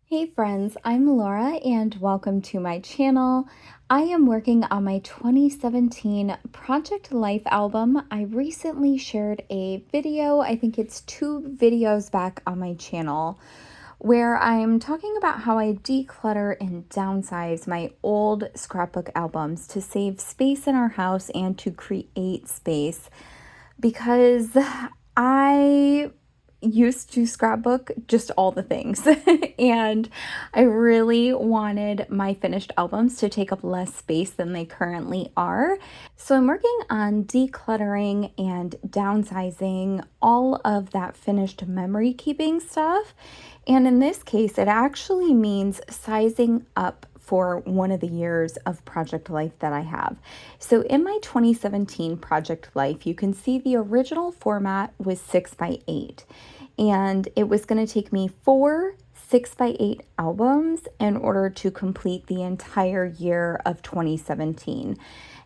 Hey friends, I'm Laura and welcome to my channel. I am working on my 2017 Project Life album. I recently shared a video, I think it's 2 videos back on my channel, where I'm talking about how I declutter and downsize my old scrapbook albums to save space in our house and to create space because I used to scrapbook just all the things and I really wanted my finished albums to take up less space than they currently are. So I'm working on decluttering and downsizing all of that finished memory keeping stuff. And in this case, it actually means sizing up for one of the years of Project Life that I have. So in my 2017 Project Life, you can see the original format was 6x8, and it was going to take me 4 6x8 albums in order to complete the entire year of 2017.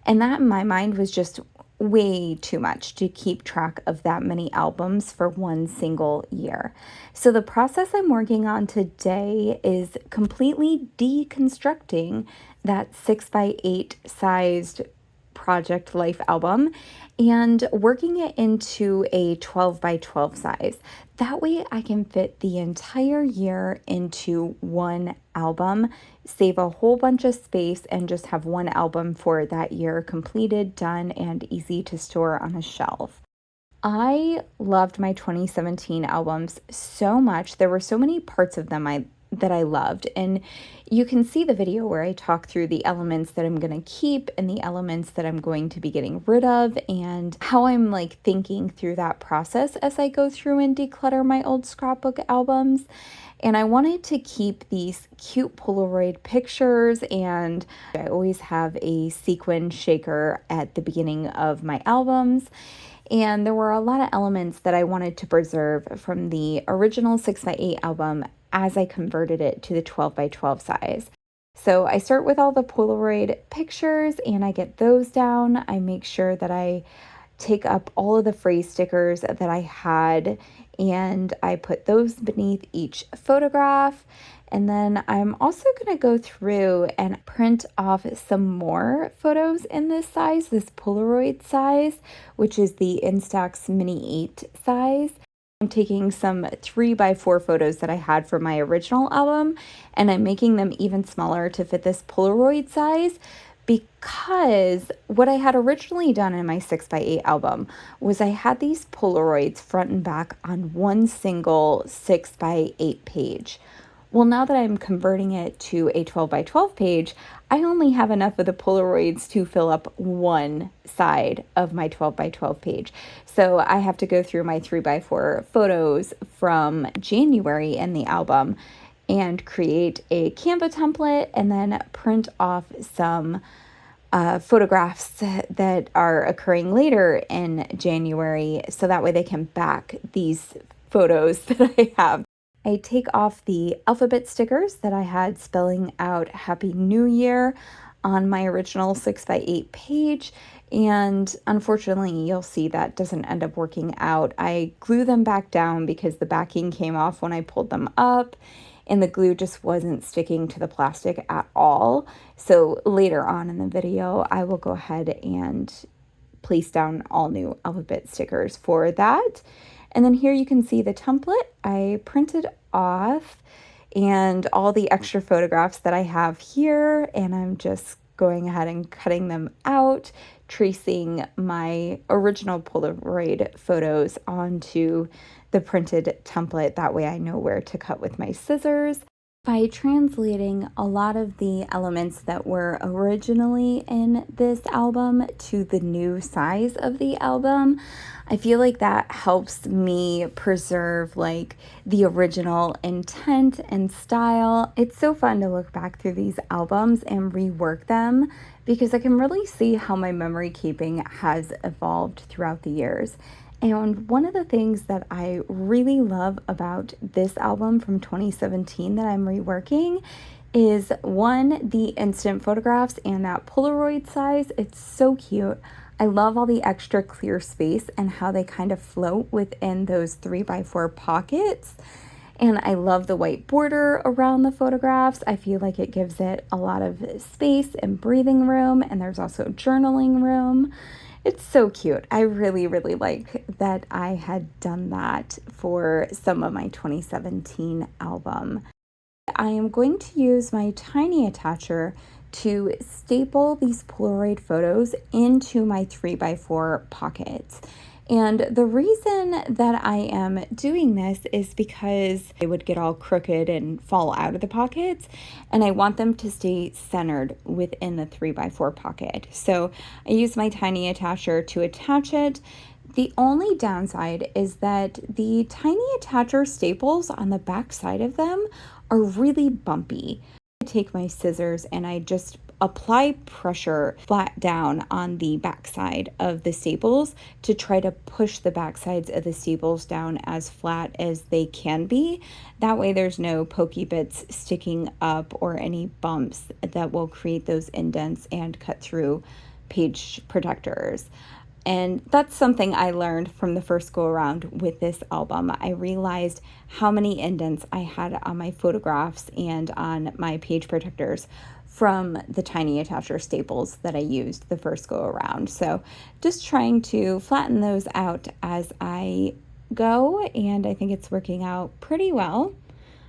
And that in my mind was just way too much to keep track of that many albums for one single year. So the process I'm working on today is completely deconstructing that 6x8 sized Project Life album and working it into a 12x12 size. That way I can fit the entire year into one album, save a whole bunch of space, and just have one album for that year completed, done, and easy to store on a shelf. I loved my 2017 albums so much. There were so many parts of them that I loved. And you can see the video where I talk through the elements that I'm going to keep and the elements that I'm going to be getting rid of and how I'm thinking through that process as I go through and declutter my old scrapbook albums. And I wanted to keep these cute Polaroid pictures, and I always have a sequin shaker at the beginning of my albums. And there were a lot of elements that I wanted to preserve from the original 6x8 album as I converted it to the 12x12 size. So I start with all the Polaroid pictures and I get those down. I make sure that I take up all of the phrase stickers that I had and I put those beneath each photograph. And then I'm also going to go through and print off some more photos in this size, this Polaroid size, which is the Instax Mini 8 size. I'm taking some 3x4 photos that I had for my original album and I'm making them even smaller to fit this Polaroid size, because what I had originally done in my 6x8 album was I had these Polaroids front and back on one single 6x8 page. Well, now that I'm converting it to a 12x12 page, I only have enough of the Polaroids to fill up one side of my 12x12 page. So I have to go through my 3x4 photos from January in the album and create a Canva template and then print off some photographs that are occurring later in January so that way they can back these photos that I have. I take off the alphabet stickers that I had spelling out Happy New Year on my original 6x8 page, and unfortunately you'll see that doesn't end up working out. I glue them back down because the backing came off when I pulled them up and the glue just wasn't sticking to the plastic at all. So later on in the video I will go ahead and place down all new alphabet stickers for that. And then here you can see the template I printed off and all the extra photographs that I have here, and I'm just going ahead and cutting them out, tracing my original Polaroid photos onto the printed template. That way I know where to cut with my scissors. By translating a lot of the elements that were originally in this album to the new size of the album, I feel like that helps me preserve the original intent and style. It's so fun to look back through these albums and rework them because I can really see how my memory keeping has evolved throughout the years. And one of the things that I really love about this album from 2017 that I'm reworking is one, the instant photographs and that Polaroid size. It's so cute. I love all the extra clear space and how they kind of float within those 3x4 pockets. And I love the white border around the photographs. I feel like it gives it a lot of space and breathing room, and there's also journaling room. It's so cute. I really, really like that I had done that for some of my 2017 album. I am going to use my tiny attacher to staple these Polaroid photos into my 3x4 pockets. And the reason that I am doing this is because they would get all crooked and fall out of the pockets, and I want them to stay centered within the 3x4 pocket. So I use my tiny attacher to attach it. The only downside is that the tiny attacher staples on the back side of them are really bumpy. I take my scissors and I just apply pressure flat down on the backside of the staples to try to push the backsides of the staples down as flat as they can be. That way there's no pokey bits sticking up or any bumps that will create those indents and cut through page protectors. And that's something I learned from the first go around with this album. I realized how many indents I had on my photographs and on my page protectors from the tiny attacher staples that I used the first go around. So just trying to flatten those out as I go, and I think it's working out pretty well.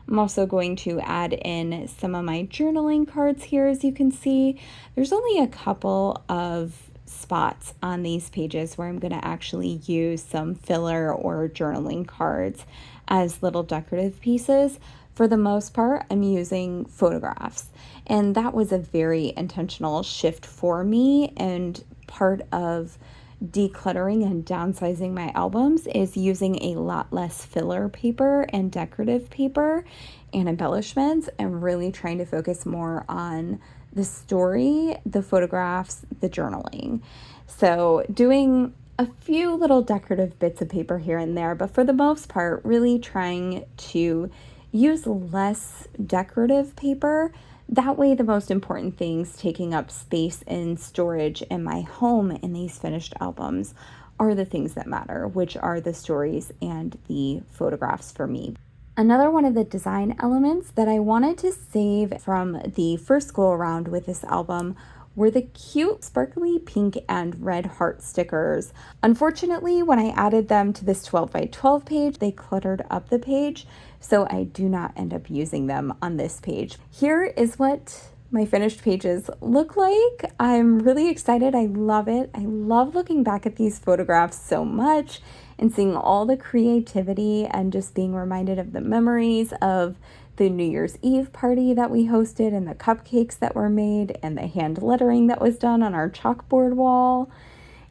I'm also going to add in some of my journaling cards here. As you can see, there's only a couple of spots on these pages where I'm going to actually use some filler or journaling cards as little decorative pieces. For the most part, I'm using photographs, and that was a very intentional shift for me, and part of decluttering and downsizing my albums is using a lot less filler paper and decorative paper and embellishments, and really trying to focus more on the story, the photographs, the journaling. So doing a few little decorative bits of paper here and there, but for the most part, really trying to use less decorative paper. That way, the most important things taking up space and storage in my home in these finished albums are the things that matter, which are the stories and the photographs for me. Another one of the design elements that I wanted to save from the first go around with this album were the cute sparkly pink and red heart stickers. Unfortunately, when I added them to this 12x12 page, they cluttered up the page, so I do not end up using them on this page. Here is what my finished pages look like. I'm really excited. I love it. I love looking back at these photographs so much and seeing all the creativity and just being reminded of the memories of the New Year's Eve party that we hosted and the cupcakes that were made and the hand lettering that was done on our chalkboard wall.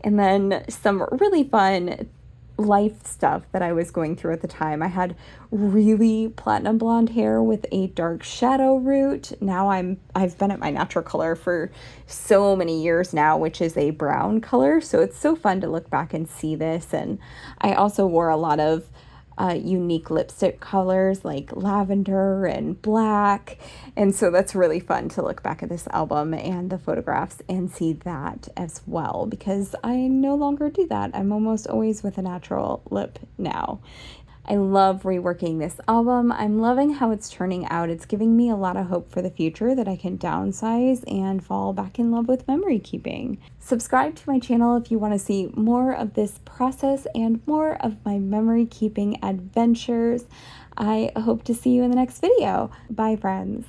And then some really fun life stuff that I was going through at the time. I had really platinum blonde hair with a dark shadow root. Now I've been at my natural color for so many years now, which is a brown color. So it's so fun to look back and see this. And I also wore a lot of unique lipstick colors like lavender and black. And so that's really fun to look back at this album and the photographs and see that as well, because I no longer do that. I'm almost always with a natural lip now. I love reworking this album. I'm loving how it's turning out. It's giving me a lot of hope for the future that I can downsize and fall back in love with memory keeping. Subscribe to my channel if you want to see more of this process and more of my memory keeping adventures. I hope to see you in the next video. Bye, friends.